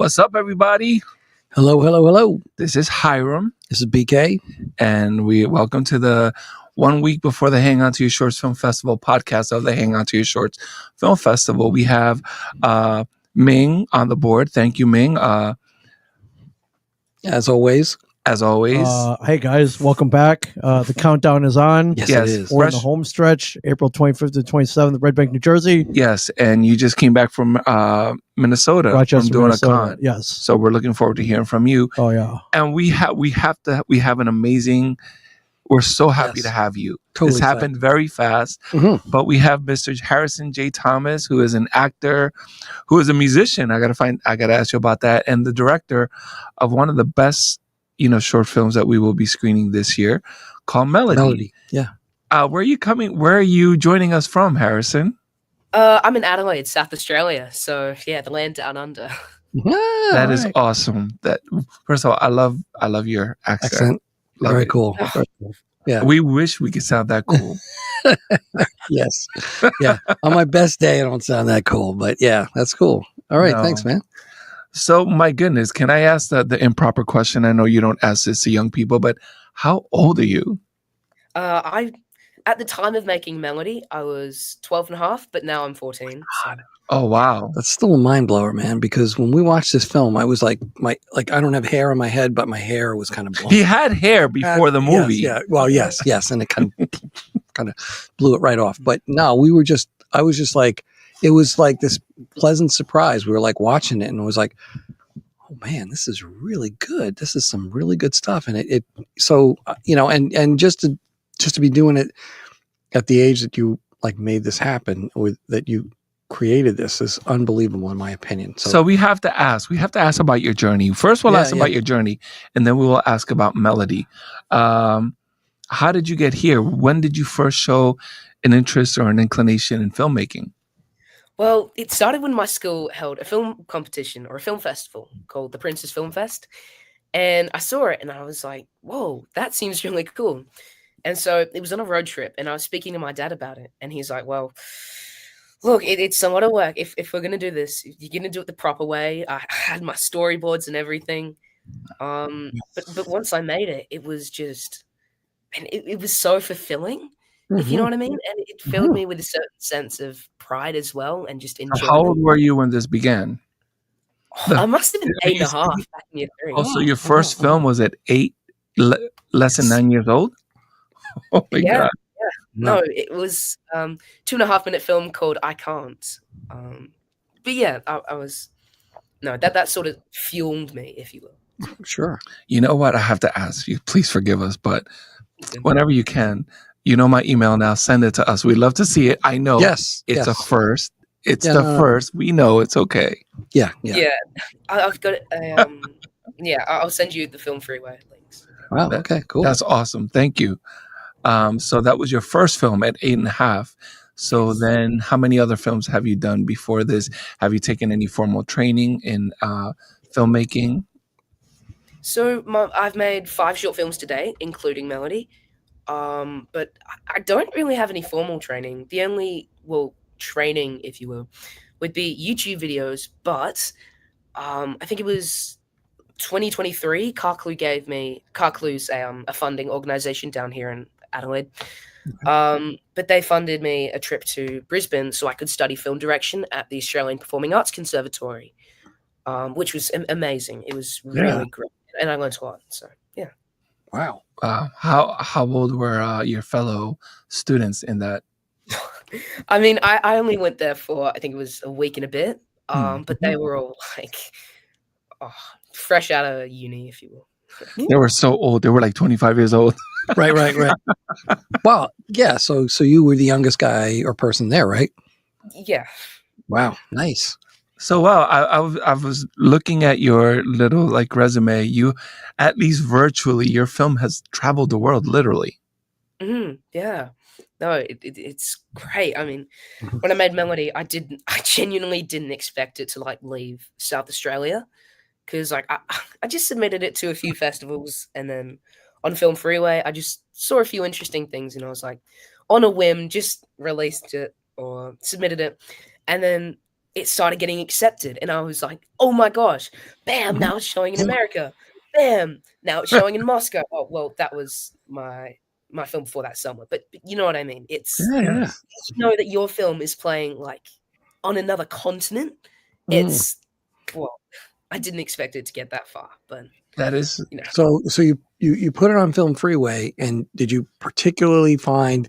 What's up, everybody? Hello, hello, hello. This is Hiram. This is BK. And we welcome to the 1 week before the Hang On to Your Shorts Film Festival podcast of the Hang On to Your Shorts Film Festival. We have Ming on the board. Thank you, Ming. As always. Hey guys, welcome back. The countdown is on. Yes, it is. We're in the home stretch, April 25th to 27th, Red Bank, New Jersey. Yes, and you just came back from Minnesota, Rochester, from doing Minnesota. a con. Yes. So we're looking forward to hearing from you. Oh yeah. And we have an amazing. We're so happy to have you. Totally this happened very fast, but we have Mr. Harrison J. Thomas, who is an actor, who is a musician. I gotta ask you about that, and the director of one of the best, short films that we will be screening this year, called Melody. Yeah. Where are you joining us from, Harrison? I'm in Adelaide, South Australia. So yeah, the land down under. That is awesome. That first of all, I love your accent. Very cool. Yeah. We wish we could sound that cool. Yes. Yeah. On my best day, I don't sound that cool, but yeah, that's cool. All right. No. Thanks, man. So, my goodness, can I ask the improper question? I know you don't ask this to young people, but how old are you? At the time of making Melody, I was 12 and a half, but now I'm 14. So. Oh, wow. That's still a mind blower, man, because when we watched this film, I was like, I don't have hair on my head, but my hair was kind of blown. He had hair before the movie. Yes, yeah. Well, yes. And it kind of blew it right off. But no, I was just like, it was like this pleasant surprise. We were like watching it and it was like, oh man, this is really good. This is some really good stuff. And and just to be doing it at the age that you like made this happen, or that you created this, is unbelievable in my opinion. So we have to ask about your journey. First we'll ask about your journey, and then we will ask about Melody. How did you get here? When did you first show an interest or an inclination in filmmaking? Well, it started when my school held a film competition or a film festival called the Princess Film Fest. And I saw it and I was like, whoa, that seems really cool. And so it was on a road trip and I was speaking to my dad about it. And he's like, well, look, it's a lot of work. If we're going to do this, you're going to do it the proper way. I had my storyboards and everything. But once I made it, it was just, and it was so fulfilling. If you know what I mean? And it filled me with a certain sense of pride as well and just enjoyment. How old were you when this began? I must have been 8.5 back in year 3. Oh, so your first film was at 8, less than 9 years old? Oh my God. Yeah. No, it was 2.5 minute film called I Can't. But yeah, I was, that sort of fueled me, if you will. Sure. You know what? I have to ask you, please forgive us, but whenever you can, my email now, send it to us. We'd love to see it. I know it's a first. It's first. We know it's okay. Yeah. I've got it. I'll send you the Film Freeway links. Wow. Okay, cool. That's awesome. Thank you. So that was your first film at 8.5. So then how many other films have you done before this? Have you taken any formal training in filmmaking? So I've made 5 short films today, including Melody. But I don't really have any formal training. The only, training, if you will, would be YouTube videos. But I think it was 2023, Carclu's a funding organization down here in Adelaide. But they funded me a trip to Brisbane so I could study film direction at the Australian Performing Arts Conservatory, which was amazing. It was really great. And I learned a lot. So, yeah. Wow. How old were your fellow students in that? I mean, I only went there for, I think it was a week and a bit, but they were all like fresh out of uni, if you will. They were so old. They were like 25 years old. Right. Well, yeah. So you were the youngest guy or person there, right? Yeah. Wow. Nice. So, I was looking at your little resume. You, at least virtually, your film has traveled the world, literally. Yeah. No, it's great. I mean, when I made Melody, I genuinely didn't expect it to leave South Australia, because I just submitted it to a few festivals, and then on Film Freeway, I just saw a few interesting things, and I was like, on a whim, just released it or submitted it, and then it started getting accepted, and I was like, oh my gosh, bam, now it's showing in America, bam, now it's showing in Moscow. Oh well, that was my film before that somewhere, but you know what I mean. It's Yeah. you know that your film is playing like on another continent. Mm. It's well, I didn't expect it to get that far, but That is you know. So you put it on Film Freeway, and did you particularly find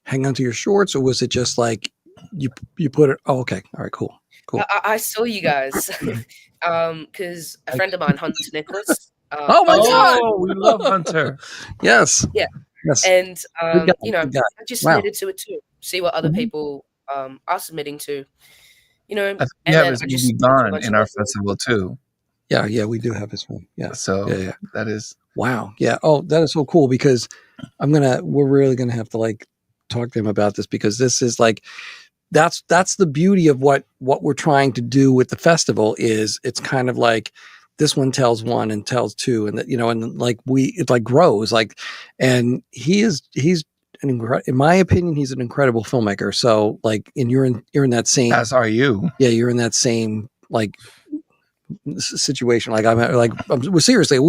hang on to your shorts, or was it just like you put it? Oh, okay, all right, cool. I saw you guys because a friend of mine, Hunter Nicholas. Oh my God! Oh, we love Hunter. Yes, Yeah. yes, And good guy, you know, good guy. I just Wow. submitted to it too. See what other Mhm. people are submitting to. You know, I think we and have then his I just movie submitted to a Gone bunch in of our other films. festival too. Yeah, we do have his film. Yeah, So yeah. that is Wow. Yeah. Oh, that is so cool because we're really gonna have to like talk to him about this because this is like that's the beauty of what we're trying to do with the festival is it's kind of like this one tells one and tells two and that and like it like grows like and he's in my opinion he's an incredible filmmaker. So like you're in that same as are you. yeah you're in that same like situation like well, seriously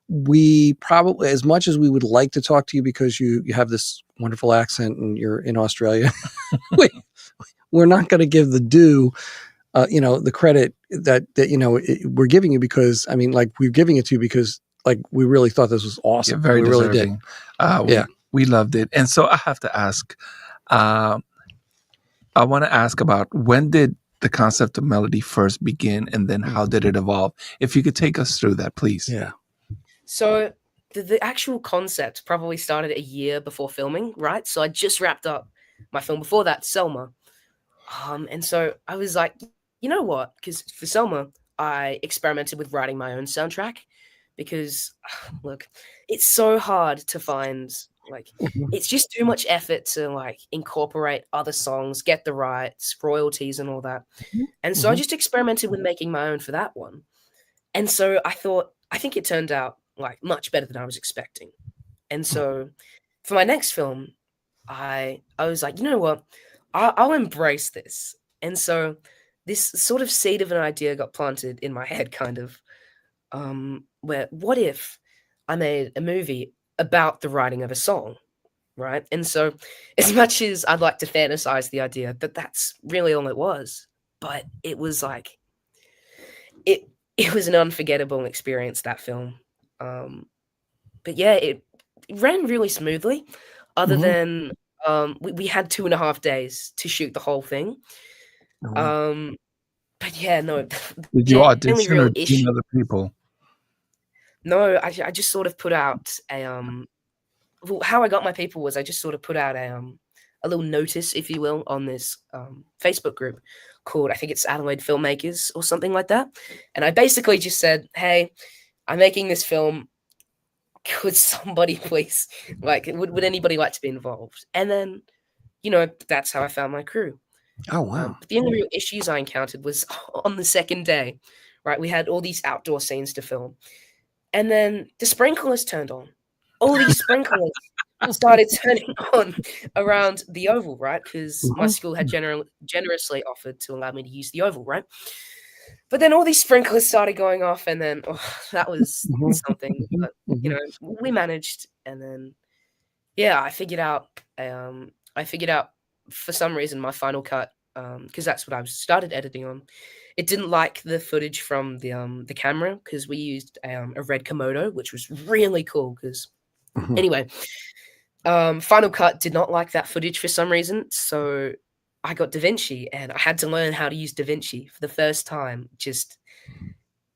we probably as much as we would like to talk to you because you have this wonderful accent and you're in Australia we're not going to give the due the credit that we're giving you because I mean like we're giving it to you because like we really thought this was awesome. You're very we deserving. really did. Yeah. We loved it. And so I have to ask, I want to ask about when did the concept of melody first begin and then how did it evolve? If you could take us through that, please. Yeah. So the actual concept probably started a year before filming, right? So I just wrapped up my film before that, Selma. And so I was like, you know what? Because for Selma, I experimented with writing my own soundtrack because, look, it's so hard to find, like, it's just too much effort to, like, incorporate other songs, get the rights, royalties, and all that. And so I just experimented with making my own for that one. And so I think it turned out, like, much better than I was expecting. And so for my next film, I was like, you know what? I'll embrace this. And so this sort of seed of an idea got planted in my head, kind of, where what if I made a movie about the writing of a song, right? And so as much as I'd like to fantasize the idea that that's really all it was, but it was like, it was an unforgettable experience, that film. But yeah, it ran really smoothly, other than we had 2.5 days to shoot the whole thing. But yeah, no, Did you the only audition or real did you issue. know the people? No, I just sort of put out a well, how I got my people was I just sort of put out a little notice, if you will, on this Facebook group called, I think it's Adelaide Filmmakers or something like that. And I basically just said, hey, I'm making this film. Could somebody please, like, would anybody like to be involved? And then, that's how I found my crew. Oh wow. But the only real issues I encountered was on the second day, right? We had all these outdoor scenes to film. And then the sprinklers turned on. All these sprinklers started turning on around the oval, right? Because my school had generously offered to allow me to use the oval, right? But then all these sprinklers started going off, and then that was something. But we managed, and then I figured out. For some reason my final cut, because that's what I started editing on. It didn't like the footage from the camera because we used a red Komodo, which was really cool. Because anyway, Final Cut did not like that footage for some reason, so I got DaVinci and I had to learn how to use DaVinci for the first time. Just,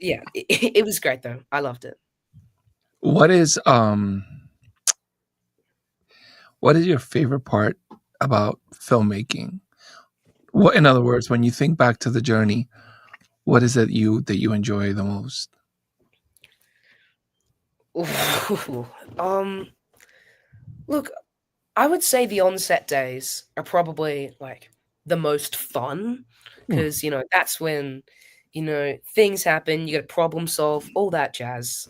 it was great though. I loved it. What is your favorite part about filmmaking? What, in other words, when you think back to the journey, what is it that you enjoy the most? Look, I would say the on-set days are probably like the most fun because that's when things happen. You got to problem solve, all that jazz.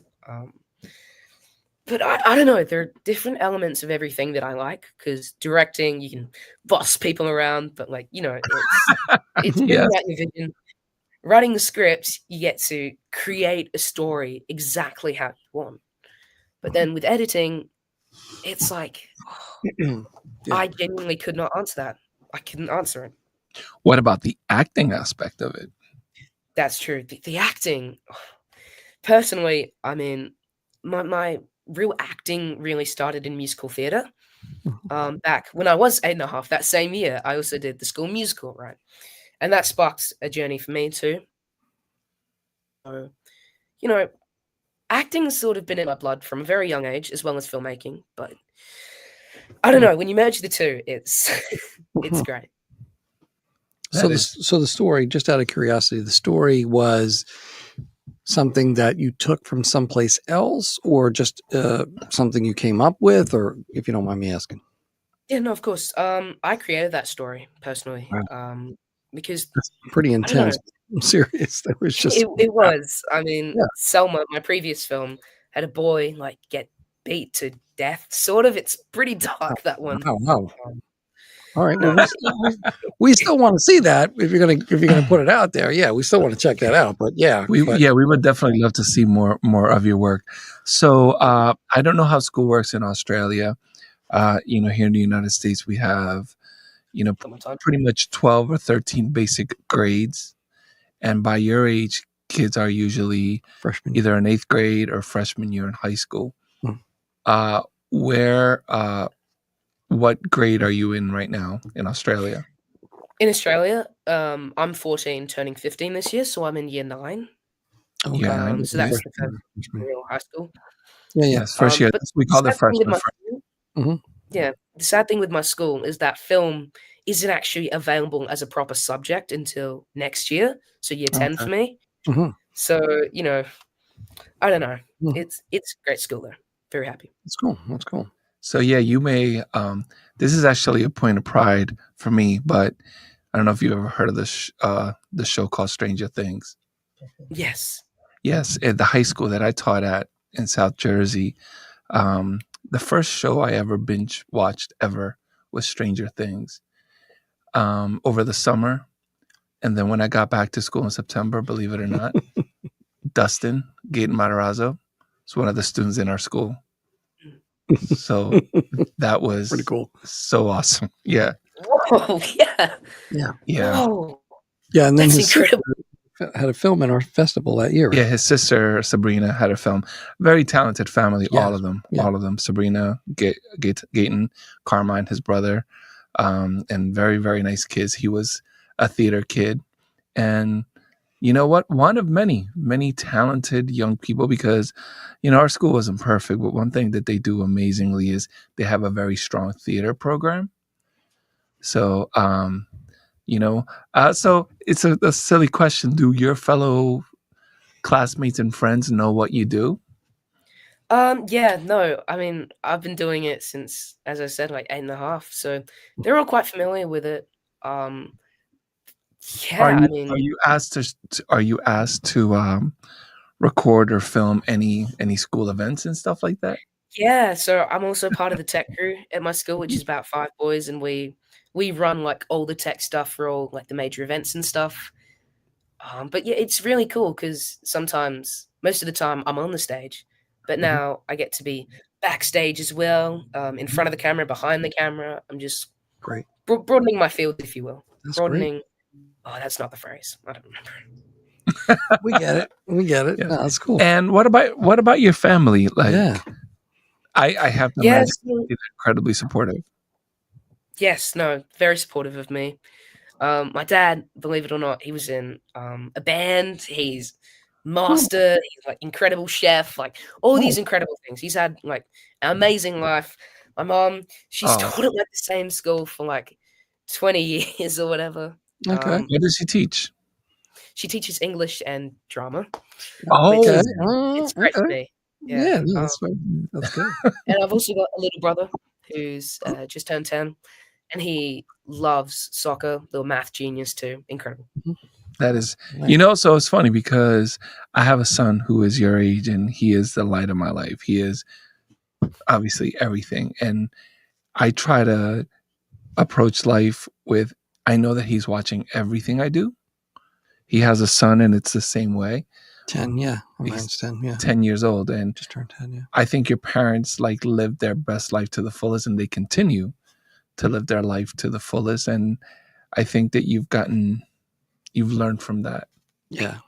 But I don't know. There are different elements of everything that I like because directing, you can boss people around, but like it's bringing Yes. out your vision. Writing the scripts, you get to create a story exactly how you want. But then with editing, it's like Yeah. I genuinely could not answer that. I couldn't answer it. What about the acting aspect of it? That's true. The acting, personally, I mean, my real acting really started in musical theater. Back when I was 8.5, that same year, I also did the school musical, right? And that sparked a journey for me too. So, you know, acting's sort of been in my blood from a very young age, as well as filmmaking. But I don't know, when you merge the two, it's it's great. So the story, just out of curiosity, the story was something that you took from someplace else, or just something you came up with, or if you don't mind me asking. Yeah, no, of course. I created that story personally. Wow. Because That's pretty I don't know. intense. I'm serious. That was just It was. I mean, Yeah. Selma, my previous film, had a boy like get beat to death. Sort of. It's pretty dark, that one. Wow. All right. No. Well, we still want to see that if you're gonna put it out there. Yeah, we still want to check that out. But we would definitely love to see more of your work. So I don't know how school works in Australia. Here in the United States, we have pretty much 12 or 13 basic grades, and by your age, kids are usually freshman. either in 8th grade or freshman year in high school. Hmm. What grade are you in right now in Australia? In Australia, I'm 14, turning 15 this year, so I'm in year 9. Okay. So that's the first real high school. Yeah. Yes, first year. But We call it freshman. Yeah, the sad thing with my school is that film isn't actually available as a proper subject until next year, so year 10 for me. Mhm. So, I don't know. Mhm. It's a great school though. Very happy. That's cool. So yeah, you may. This is actually a point of pride for me, but I don't know if you ever heard of the show called Stranger Things. Yes. Yes, at the high school that I taught at in South Jersey, the first show I ever binge watched ever was Stranger Things over the summer. And then when I got back to school in September, believe it or not, Dustin Gaten Matarazzo was one of the students in our school. So that was pretty cool. So awesome. Yeah. Whoa, yeah. Whoa. Yeah, and then That's his incredible. sister had a film in our festival that year. Yeah, his sister Sabrina had a film. Very talented family, Yeah. all of them. Yeah. All of them. Sabrina, Gaten, Carmine, his brother, and very, very nice kids. He was a theater kid. And you know what? One of many, many talented young people, because, our school wasn't perfect, but one thing that they do amazingly is they have a very strong theater program. So, so it's a silly question. Do your fellow classmates and friends know what you do? Yeah, no. I mean, I've been doing it since, as I said, like 8.5. So they're all quite familiar with it. Yeah, Are you asked to record or film any school events and stuff like that? Yeah, so I'm also part of the tech crew at my school, which is about 5 boys, and we run like all the tech stuff for all like the major events and stuff. But yeah, it's really cool because sometimes, most of the time, I'm on the stage, but now I get to be backstage as well, in front of the camera, behind the camera. I'm just Great. broadening my field, if you will. That's broadening. Oh, that's not the phrase. I don't remember. We get it. Yeah. No, that's cool. And what about your family? Like, Yeah. I have to imagine they're incredibly supportive. Yes, no, very supportive of me. My dad, believe it or not, he was in a band. He's master. He's like incredible chef. Like all these incredible things. He's had like an amazing life. My mom, she's taught at like the same school for like 20 years or whatever. Okay. What does she teach? She teaches English and drama. Oh, which is, it's great to me. Yeah, that's good. And I've also got a little brother who's just turned 10, and he loves soccer, little math genius too. Incredible. That is, so it's funny because I have a son who is your age, and he is the light of my life. He is obviously everything. And I try to approach life with, I know that he's watching everything I do. He has a son, and it's the same way. 10, yeah. He's Mine's 10, yeah. 10 years old. And Just turned 10, yeah. I think your parents like lived their best life to the fullest, and they continue to live their life to the fullest. And I think that you've learned from that. Yeah.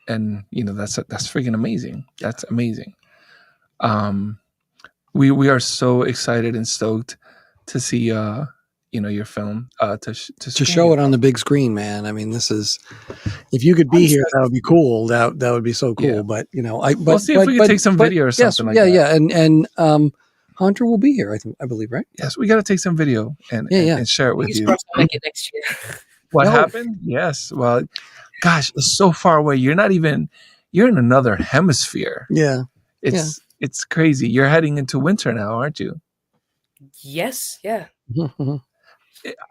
And that's freaking amazing. That's amazing. We are so excited and stoked to see your film to show it on the big screen, man. I mean, this is, if you could be here, that would be cool. That would be so cool. Yeah. But we'll see if we can take some video or something like that. Yeah. And Hunter will be here, I believe, right? Yes, we got to take some video and share it with you. Make it next year. What happened? Yes. Well, gosh, it's so far away. You're in another hemisphere. Yeah. It's crazy. You're heading into winter now, aren't you? Yes. Yeah. Mm-hmm.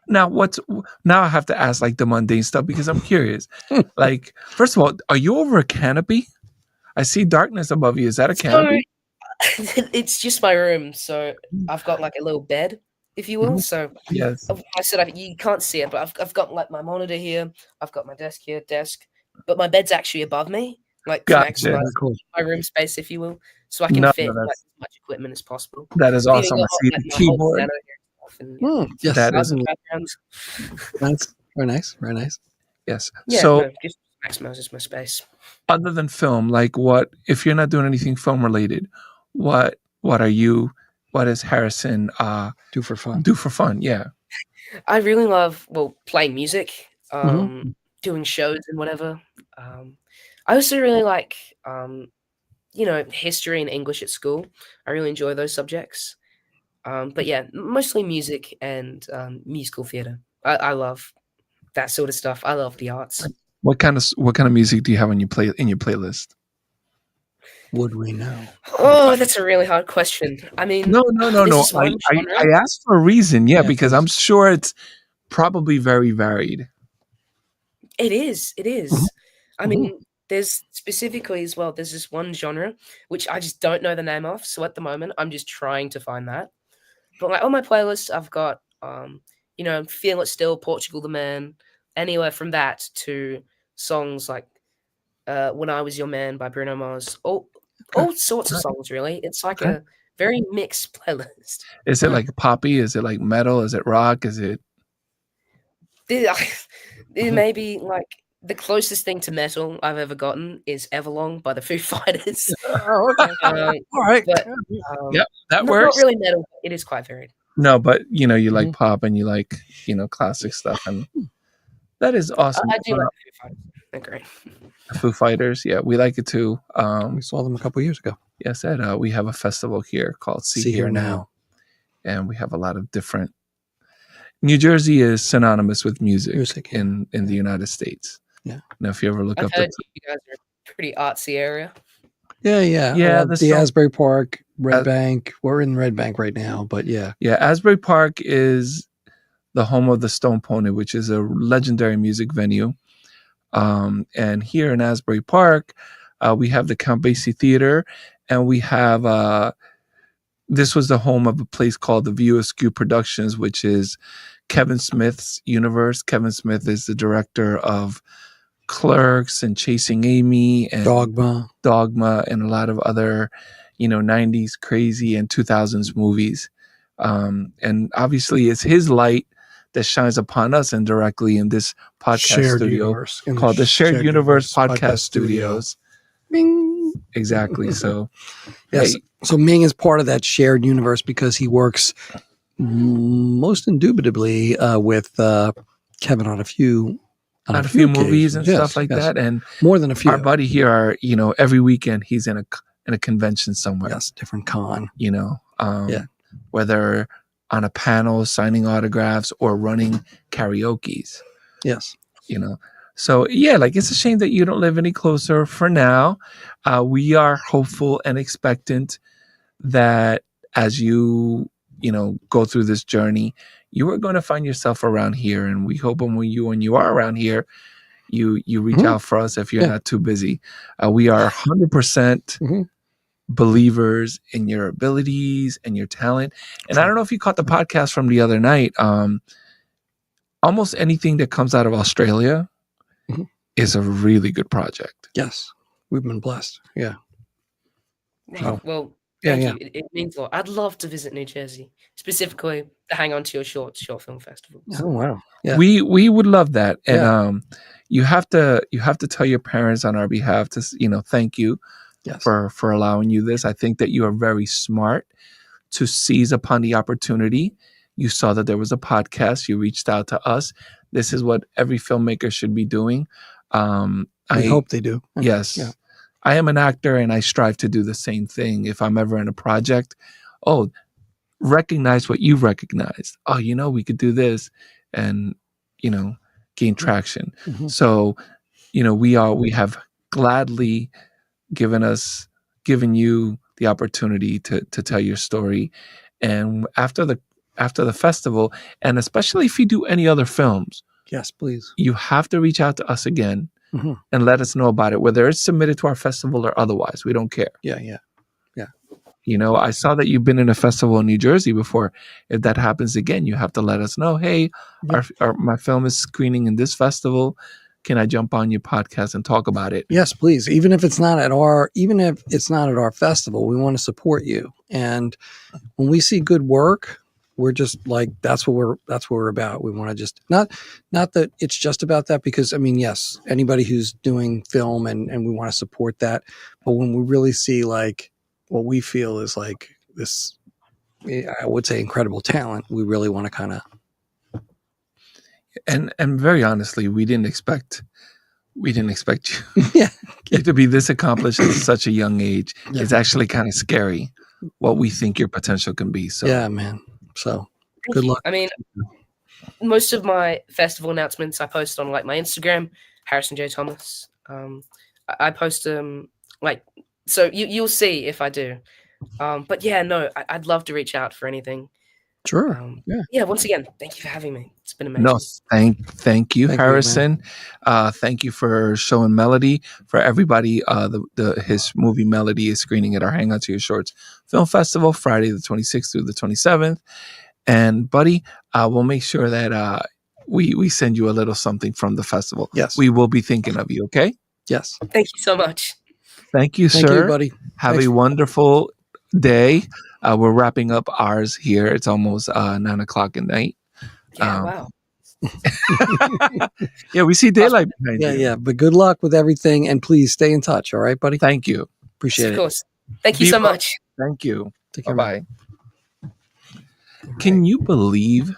Now I have to ask like the mundane stuff because I'm curious. Like, first of all, are you over a canopy? I see darkness above you. Is that a canopy? It's just my room. So I've got like a little bed, if you will. Mm-hmm. So yes, I said you can't see it, but I've got like my monitor here. I've got my desk here, but my bed's actually above me, like to maximize my room space, if you will, so I can fit like, as much equipment as possible. That is awesome. I see the keyboard. Yes, that is that's very nice. Very nice. Yes. Yeah, so just maximizes my space. Other than film, like what if you're not doing anything film related? What is Harrison do for fun? Do for fun, yeah. I really love playing music, doing shows and whatever. I also really like history and English at school. I really enjoy those subjects. But yeah, mostly music and musical theater. I love that sort of stuff. I love the arts. What kind of music do you have in your playlist? Would we know? Oh, that's a really hard question. I mean, no. I asked for a reason, because I'm sure it's probably very varied. It is. Mm-hmm. I mean, there's specifically as well, there's this one genre which I just don't know the name of. So at the moment, I'm just trying to find that. But like on my playlist, I've got, Feel It Still, Portugal the Man, anywhere from that to songs like When I Was Your Man by Bruno Mars. All sorts of songs, really. It's like a very mixed playlist. Is it like poppy? Is it like metal? Is it rock? Is it? It may be like the closest thing to metal I've ever gotten is Everlong by the Foo Fighters. Oh, okay. All right. But, that works. Not really metal. It is quite varied. No, but you like pop and you like classic stuff, and that is awesome. I do like Foo Fighters. They're great. Foo Fighters, yeah, we like it too. We saw them a couple years ago. Yes, Ed. We have a festival here called See Here Now, and we have a lot of different. New Jersey is synonymous with music in the United States. Yeah. Now, if you ever look I've up, heard you guys are a pretty artsy area. Yeah. The Asbury Park, Red Bank. We're in Red Bank right now, but yeah. Yeah, Asbury Park is the home of the Stone Pony, which is a legendary music venue. And here in Asbury Park, we have the Count Basie Theater, and we have this was the home of a place called the View Askew Productions, which is Kevin Smith's universe. Kevin Smith is the director of Clerks and Chasing Amy and Dogma and a lot of other, 90s crazy and 2000s movies. And obviously it's his light that shines upon us indirectly in this podcast studio called the Shared Universe Podcast Studios. Bing. Exactly. So, yes. So Ming is part of that shared universe because he works most indubitably with Kevin on a few movies and stuff like that, and more than a few. Our buddy here are every weekend he's in a convention somewhere. Yes, different con. Whether on a panel signing autographs or running karaoke's. Yes. So yeah, like it's a shame that you don't live any closer for now. We are hopeful and expectant that as you go through this journey, you are going to find yourself around here, and we hope when you are around here, you reach out for us if you're not too busy. We are 100% believers in your abilities and your talent. And I don't know if you caught the podcast from the other night. Almost anything that comes out of Australia is a really good project. Yes, we've been blessed. Yeah. Wow. Well, thank you. It means a lot. I'd love to visit New Jersey, specifically the Hang On to Your Short film festival. Oh wow. Yeah. We would love that. And you have to tell your parents on our behalf to, thank you for allowing you this. I think that you are very smart to seize upon the opportunity. You saw that there was a podcast. You reached out to us. This is what every filmmaker should be doing. I hope they do. Yes. Yeah. I am an actor and I strive to do the same thing. If I'm ever in a project, recognize what you've recognized. We could do this and, gain traction. So, we have gladly given you the opportunity to tell your story. And after the festival, and especially if you do any other films, yes, please, you have to reach out to us again and let us know about it, whether it's submitted to our festival or otherwise. We don't care. Yeah. I saw that you've been in a festival in New Jersey before. If that happens again, you have to let us know. Hey, my film is screening in this festival. Can I jump on your podcast and talk about it? Yes, please. Even if it's not at our festival, we want to support you. And when we see good work, we're just like, that's what we're about. We want to just not that it's just about that, because yes, anybody who's doing film and we want to support that. But when we really see like what we feel is like this, I would say incredible talent, we really want to kind of. And very honestly, we didn't expect you to be this accomplished at such a young age. Yeah. It's actually kind of scary what we think your potential can be. So yeah, man. So good luck. Most of my festival announcements I post on like my Instagram, Harrison J. Thomas. I post them so you'll see if I do. But yeah, no, I'd love to reach out for anything. Sure. Yeah. Once again, thank you for having me. It's been amazing. No, thank you, Harrison. Thank you for showing Melody. For everybody, his movie Melody is screening at our Hang On to Your Shorts Film Festival, Friday the 26th through the 27th. And buddy, we'll make sure that we send you a little something from the festival. Yes. We will be thinking of you. Okay. Yes. Thank you so much. Thank you, sir. Thank you, buddy. Have a wonderful day. We're wrapping up ours here. It's almost 9:00 at night. Yeah, wow. Yeah, we see daylight behind you. Yeah. But good luck with everything, and please stay in touch. All right, buddy. Thank you. Appreciate it. Of course. Thank you so much. Thank you. Take care. Bye. Can you believe?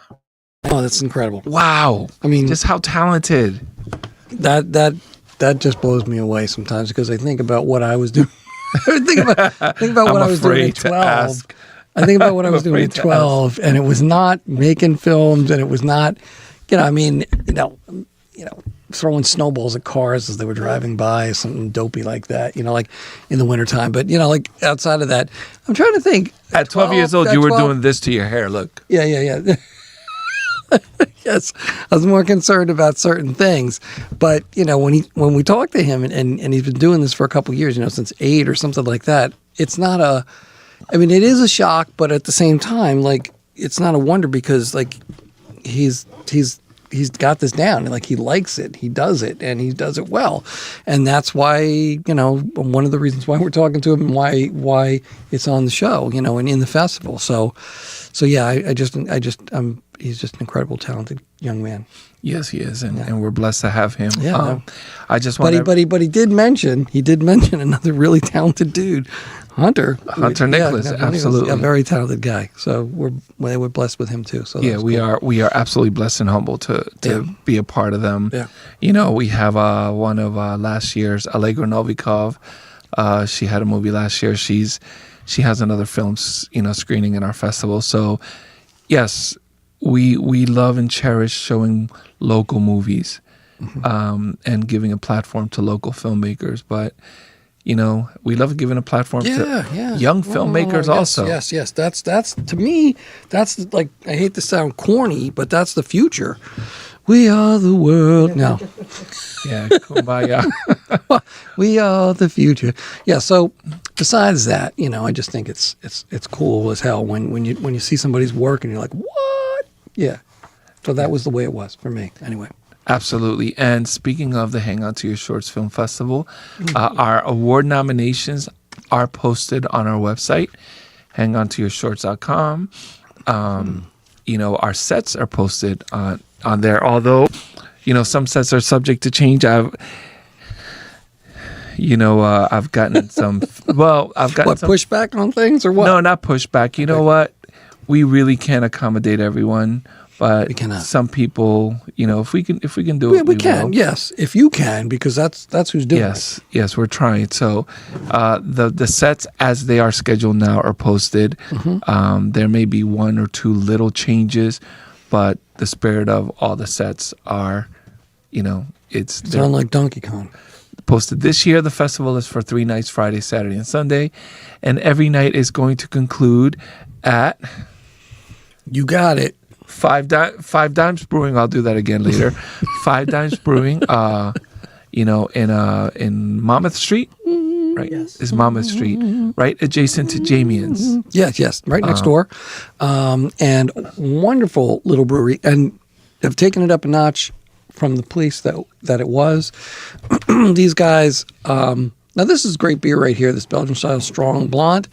Oh, that's incredible. Wow. Just how talented. That just blows me away sometimes, because I think about what I was doing. think about what I was doing at 12. I think about what I was doing at 12, and it was not making films, and it was not, throwing snowballs at cars as they were driving by, something dopey like that, like in the wintertime. But, like outside of that, I'm trying to think. At 12 years old, you were doing this to your hair. Look. Yeah. Yes, I was more concerned about certain things, but when we talk to him and he's been doing this for a couple of years, since 8 or something like that, it's not it is a shock, but at the same time, like, it's not a wonder, because like he's got this down, and like he likes it, he does it, and he does it well, and that's why one of the reasons why we're talking to him and why it's on the show, and in the festival. So yeah, he's just an incredible, talented young man. Yes, he is, and we're blessed to have him. Yeah, I just want. But he did mention another really talented dude, Hunter Nicholas. Absolutely, a very talented guy. So we're blessed with him too. So yeah, we are absolutely blessed and humbled to be a part of them. Yeah, we have one of last year's Allegra Novikov. She had a movie last year. She has another film, screening in our festival. So yes, we love and cherish showing local movies, and giving a platform to local filmmakers. But we love giving a platform to young filmmakers also. Yes. That's to me, that's like, I hate to sound corny, but that's the future. We are the world. No. Yeah, kumbaya. We are the future. Yeah. So besides that, I just think it's cool as hell when you see somebody's work and you're like, what? Yeah. So that was the way it was for me. Anyway. Absolutely. And speaking of the Hang On to Your Shorts Film Festival, our award nominations are posted on our website, hangontoyourshorts.com. Our sets are posted on there, although, some sets are subject to change. I've gotten some, pushback on things or what? No, not pushback. You know what? We really can't accommodate everyone. But we cannot. Some people, if we can do it, we can. will. Yes, if you can, because that's who's doing it. Yes, we're trying. So, the sets as they are scheduled now are posted. There may be one or two little changes, but the spirit of all the sets are, it's sound like Donkey Kong. Posted this year. The festival is for 3 nights: Friday, Saturday, and Sunday, and every night is going to conclude at. You got it. Five Dimes Brewing. I'll do that again later. 5 Dimes Brewing. In Monmouth Street, right? Yes. Is Monmouth Street, right adjacent to Jamian's? Yes, right next door. And wonderful little brewery, and have taken it up a notch from the place that it was. These guys. Now this is great beer right here. This Belgian style strong blonde.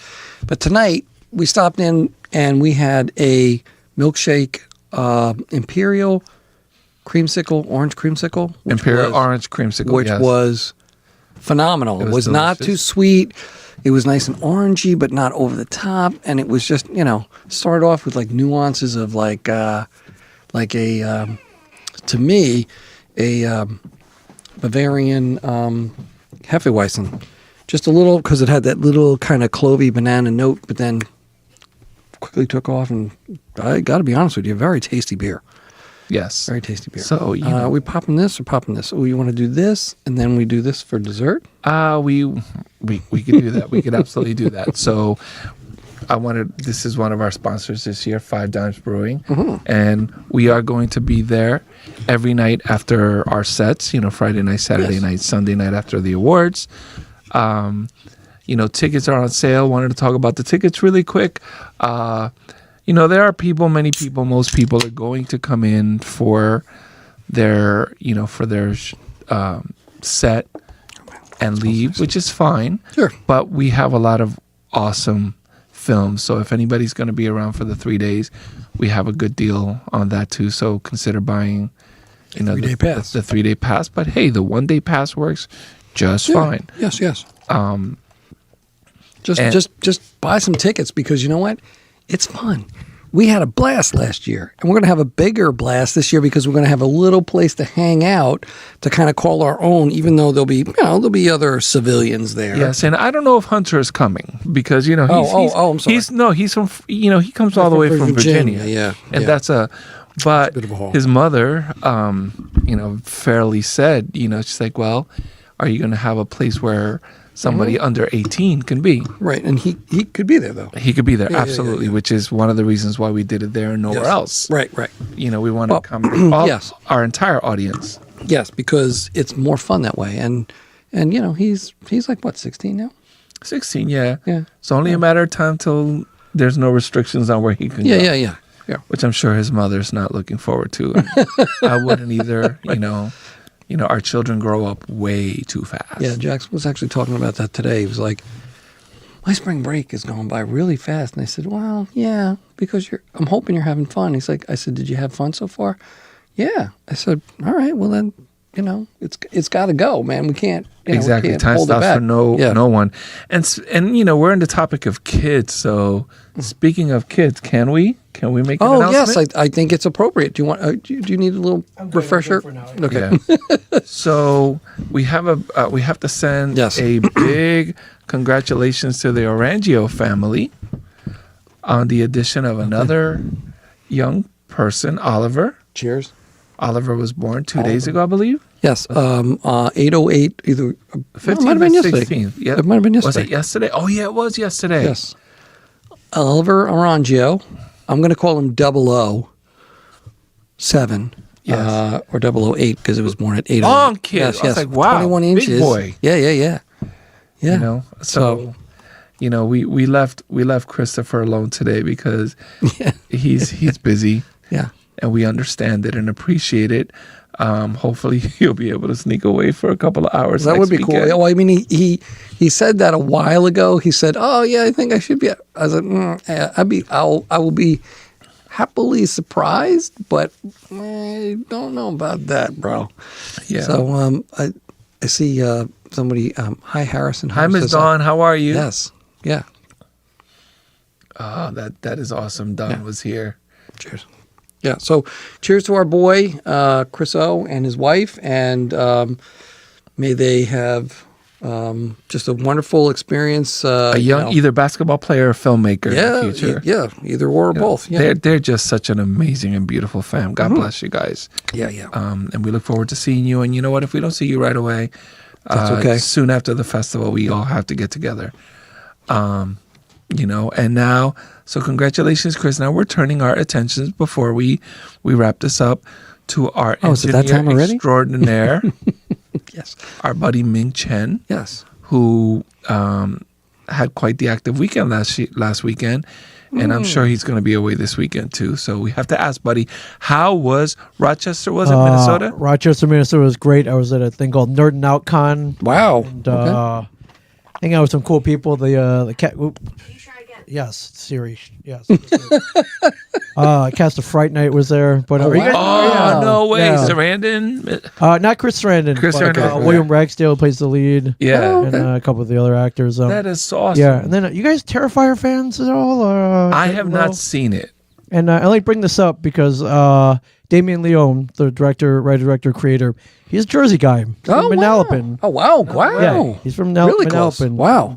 But tonight we stopped in and we had a milkshake, Imperial creamsicle, orange creamsicle. Orange creamsicle, which was phenomenal. It was not too sweet. It was nice and orangey, but not over the top. And it was just, started off with like nuances of to me, a Bavarian Hefeweizen. Just a little, because it had that little kind of clovey banana note, but then quickly took off, and I got to be honest with you, very tasty beer. Yes, very tasty beer. So are we popping this or popping this? Oh, you want to do this, and then we do this for dessert? We could do that. We could absolutely do that. So this is one of our sponsors this year, 5 Dimes Brewing, and we are going to be there every night after our sets. Friday night, Saturday night, Sunday night after the awards. Tickets are on sale. Wanted to talk about the tickets really quick. There are many people, most people are going to come in for their set and leave, which is fine. Sure. But we have a lot of awesome films. So if anybody's going to be around for the 3 days, we have a good deal on that too. So consider buying, the 3-day pass. The 3-day pass. But hey, the 1-day pass works just fine. Yes. Just buy some tickets, because you know what? It's fun. We had a blast last year, and we're going to have a bigger blast this year because we're going to have a little place to hang out to kind of call our own, even though there'll be other civilians there. Yes, and I don't know if Hunter is coming because I'm sorry. He's from he comes all the way from Virginia. Yeah, and that's a bit of a haul. His mother, fairly said, she's like, well, are you going to have a place where somebody under 18 can be? Right, and he could be there, though. He could be there, absolutely, which is one of the reasons why we did it there and nowhere else. Right. We want to accommodate our entire audience. Yes, because it's more fun that way. And he's like, what, 16 now? 16, yeah. It's only a matter of time till there's no restrictions on where he can go. Yeah. Which I'm sure his mother's not looking forward to. I wouldn't either, our children grow up way too fast. Yeah, Jax was actually talking about that today. He was like, my spring break is going by really fast. And I said, well, yeah, because I'm hoping you're having fun. He's like, I said, did you have fun so far? Yeah. I said, all right, well then, it's got to go, man. We can't. Exactly. We can't Time hold stops it back. for no one. And we're in the topic of kids. So speaking of kids, can we make an announcement? Yes, I think it's appropriate. Do you want? Do you need a little refresher? For now. Okay. Yeah. So we have to send a big congratulations to the Orangio family on the addition of another young person, Oliver. Cheers. Oliver was born 2 days ago, I believe. Yes, 8:08, either 15th it might have been yesterday. 16th. Yeah. It might have been yesterday. Was it yesterday? Oh, yeah, it was yesterday. Yes. Oliver Orangio. I'm going to call him 007. Yes. Or 008 because it was born at 8. Long kid. I was like, wow, 21 big inches. boy. Yeah. You know, so you know, we left Christopher alone today because he's busy. Yeah. And we understand it and appreciate it. Hopefully he'll be able to sneak away for a couple of hours. That would be weekend. cool. Well, I mean, he said that a while ago. He said, "Oh yeah, I think I should be." I said, "I will be happily surprised, but I don't know about that, bro." Yeah. So I see somebody. Hi, Harrison. Hi, Ms. Dawn. How are you? Yes. Yeah. Oh, that is awesome. Dawn was here. Cheers. Yeah. So, cheers to our boy Chris O and his wife, and may they have just a wonderful experience. A young either basketball player or filmmaker in the future. Yeah, either or both. Yeah. They're just such an amazing and beautiful fam. God bless you guys. Yeah. And we look forward to seeing you. And you know what? If we don't see you right away, That's okay. Soon after the festival, we all have to get together. You know, and now, so congratulations, Chris. Now we're turning our attentions before we wrap this up to our is it that time already? extraordinaire, Yes. our buddy Ming Chen, Yes. who had quite the active weekend last weekend. And I'm sure he's going to be away this weekend too. So we have to ask, buddy, how was Rochester? Was it Minnesota? Rochester, Minnesota was great. I was at a thing called Nerd and Out Con. Wow. And hang out with some cool people. The cat. Yes, Siri. Yes. Cast of Fright Night was there. But are you guys? Oh, no way. Yeah. Sarandon? Not Chris Sarandon. Chris but, Sarandon. William Ragsdale plays the lead. Yeah. And a couple of the other actors. That is so awesome. Yeah. And then you guys Terrifier fans at all? I have not seen it. And I only bring this up because Damien Leone, the director, writer, creator, he's a Jersey guy. He's from Manalapan. Oh, wow. Wow. Yeah, he's from Really close. Manalapan. Wow.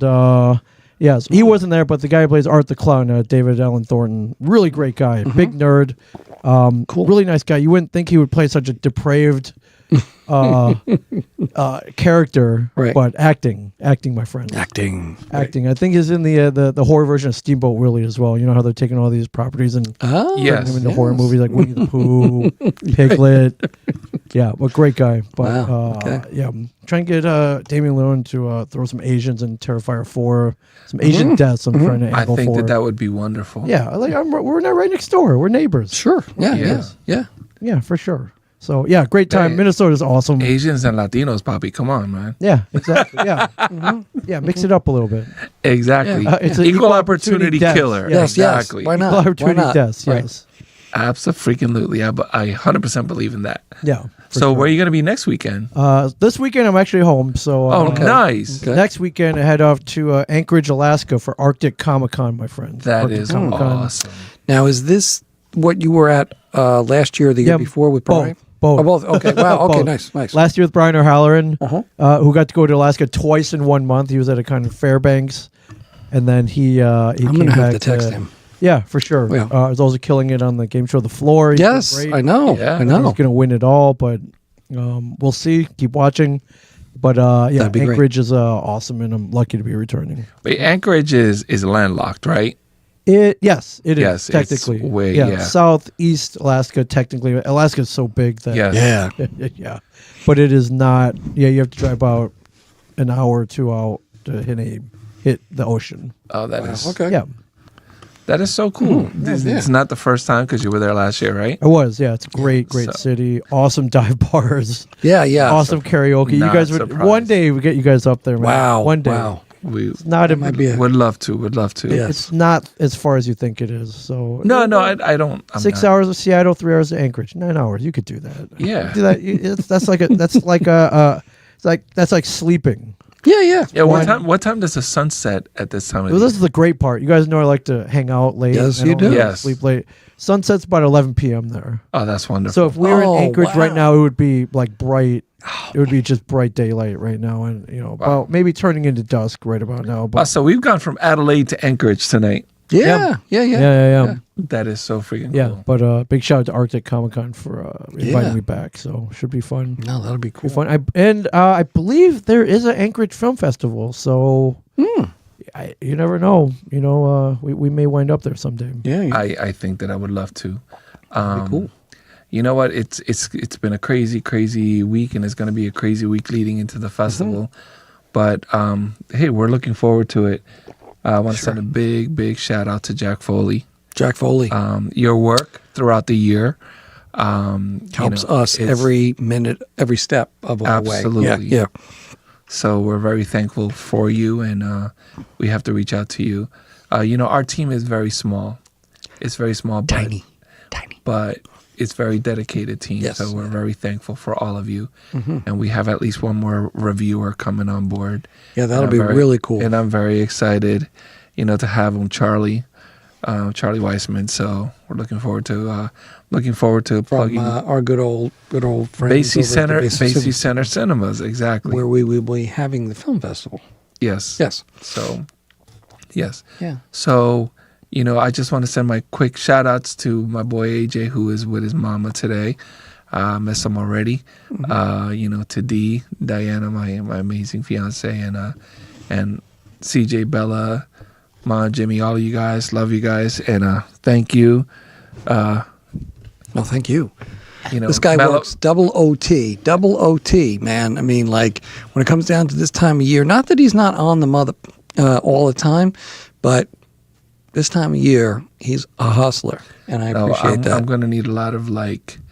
And, yes, he wasn't there, but the guy who plays Art the Clown, David Allen Thornton, really great guy, big nerd, cool, really nice guy. You wouldn't think he would play such a depraved character, Right. but acting, my friend, Acting. I think he's in the horror version of Steamboat Willie as well. You know how they're taking all these properties and Yes. turning them into horror movies like Winnie the Pooh, Piglet. Yeah, but great guy. But Wow. Okay. yeah, I'm trying to get Damien Leone to throw some Asians in Terrifier 4, some Asian deaths. I'm trying to I angle think for. that would be wonderful. Yeah, we're not right next door. We're neighbors. Sure. Yeah. Yes. Yeah. Yeah, for sure. So yeah, great time. Hey. Minnesota's awesome. Asians and Latinos, Poppy. Come on, man. Yeah, exactly. Yeah, yeah, mix it up a little bit. Exactly. It's an equal opportunity death. killer. Yes, Exactly. Why not? Equal opportunity Why not? deaths. Right. Yes. Absolutely. I 100% believe in that. Yeah. for So sure. where are you going to be next weekend? This weekend I'm actually home. So Nice. Okay. next weekend I head off to Anchorage, Alaska for Arctic Comic-Con, my friend. That Arctic is Comic-Con. awesome. Now, is this what you were at last year or the year before with Brian? Both. Oh, both. Okay. Wow. Okay. Both. Nice. Last year with Brian O'Halloran, Uh-huh. who got to go to Alaska twice in 1 month. He was at a kind of Fairbanks, and then he I'm came gonna have back to text him. Yeah, for sure. Yeah. He was also killing it on the game show The Floor. He's Yes, doing great. I know. Yeah. I He's know. going to win it all, but we'll see. Keep watching. But yeah, That'd be great. Anchorage is awesome, and I'm lucky to be returning. Wait, Anchorage is landlocked, right? Yes, it is Yes, it's technically. way- Southeast Alaska. Technically, Alaska is so big that Yes. Yeah. yeah, but it is not. Yeah, you have to drive about an hour or 2 out to hit the ocean. Oh, that is Okay. Yeah, that is so cool. It's not the first time because you were there last year, right? it was. Yeah, it's a great So- city. Awesome dive bars. Yeah. Yeah. Awesome karaoke. You Not guys would surprised. one day we get you guys up there, man. Wow. One day. Wow. We It's not. might be would love to. Yeah. It's not as far as you think it is. So No, I don't. I'm 6 not. hours of Seattle, 3 hours of Anchorage, 9 hours. You could do that. Yeah. Do that. That's like sleeping. Yeah. Yeah. Yeah. One- What time does the sun set at this time of Well, year? this is the great part. You guys know I like to hang out late. Yes, I you don't do. like to Yes. Sleep late. Sunset's about 11 p.m. there. Oh, that's wonderful. So if we were Oh, in Anchorage right wow. now, it would be like bright. It would be just bright daylight right now, and about maybe turning into dusk right about now. But So we've gone from Adelaide to Anchorage tonight. Yeah. Yeah. Yeah. yeah. That is so freaking Yeah, cool. but big shout out to Arctic Comic Con for inviting Yeah. me back. So should be fun. No, that'll be cool. Be fun. I believe there is an Anchorage Film Festival. So you never know. We may wind up there someday. Yeah. Yeah. I think that I would love to. That'd be cool. you know what? It's been a crazy week, and it's going to be a crazy week leading into the festival. But hey, we're looking forward to it. I want to send a big shout out to Jack Foley. Jack Foley. Your work throughout the year helps us every minute, every step of our way. Absolutely. Yeah. So we're very thankful for you, and we have to reach out to you. Our team is very small. It's very small, Tiny. But it's very dedicated team. Yes. So we're very thankful for all of you. And we have at least one more reviewer coming on board. Yeah, that'll be really cool. And I'm very excited, to have him, Charlie Weissman. So we're looking forward to plugging our good old friends Basie over at the Basie Center Cinemas, exactly. where we will be having the film festival. Yes. So, yes. Yeah. So, I just want to send my quick shout outs to my boy AJ, who is with his mama today. Miss him already. To Diana, my amazing fiance, and CJ, Bella, Ma, Jimmy, all of you guys. Love you guys, and thank you. Well, thank you. This guy Mello- works double OT, man. I mean, like when it comes down to this time of year, not that he's not on the mother all the time, but this time of year, he's a hustler, and I appreciate that. I'm going to need a lot of libation,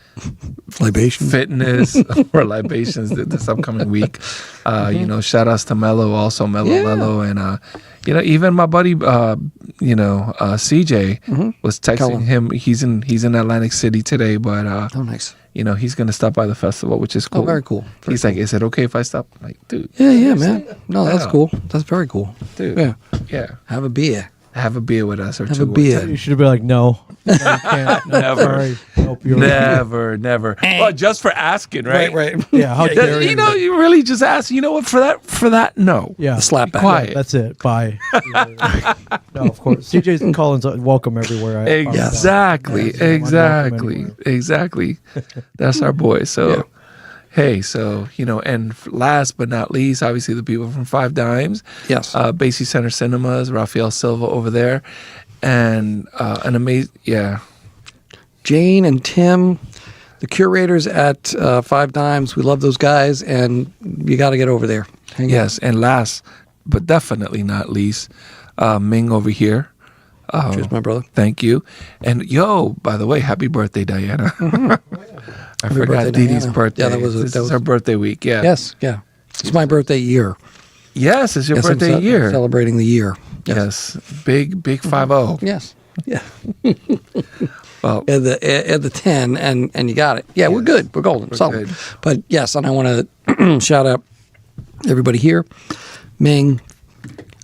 fitness or libations this upcoming week. Shout outs to Mello, also Mello, and even my buddy, CJ was texting him. He's in Atlantic City today, but nice. He's going to stop by the festival, which is cool. Oh, very cool. He's like, is it okay if I stop? I'm like, dude. Yeah, man. No, that's cool. That's very cool. Dude. Yeah. Have a beer. Have a beer with us or Have two. a beer. You should have been like, no you can't. No, Never. sorry. Nope, you're Never. Well, just for asking, right? Right. Yeah, how dare you? You really just ask. You know what? For that, no. Yeah, Slap back. Quiet. That's it. Bye. No, of course. CJ's and Collins welcome everywhere. Exactly. That's our boy. So, hey, and last but not least, obviously the people from Five Dimes. Yes. Basie Center Cinemas, Rafael Silva over there, and an amazing, Jane and Tim, the curators at Five Dimes. We love those guys, and you got to get over there. Yes, and last but definitely not least, Ming over here. Cheers, my brother. Thank you. And by the way, happy birthday, Diana. I forgot birthday, Dee Dee's Diana. birthday. Yeah, that was her birthday week. Yeah. Yes, yeah. It's my birthday year. Yes, it's your I'm birthday year. Celebrating the year. Yes. Big 5-0. Yes. Yeah. Well, At the 10, and you got it. Yeah, we're good. We're golden. We're Solid. good. But yes, and I want to shout out everybody here. Ming,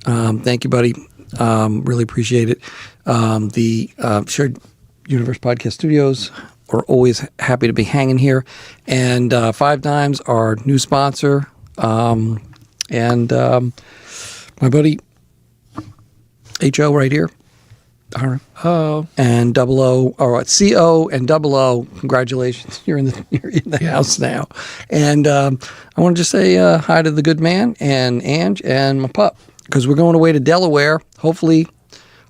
thank you, buddy. Really appreciate it. The Shared Universe Podcast Studios are always happy to be hanging here. And Five Dimes, our new sponsor. And my buddy H.O. right here. Hiram. oh, And CO and Double O, congratulations. You're in the house now. And I want to just say hi to the good man and Ange and my pup, because we're going away to Delaware, hopefully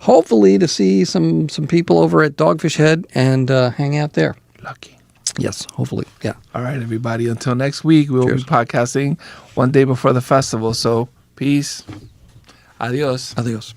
to see some people over at Dogfish Head and hang out there. lucky. Yes, hopefully. Yeah. All right, everybody. Until next week, we'll Cheers. be podcasting one day before the festival. So, peace. Adios. Adios.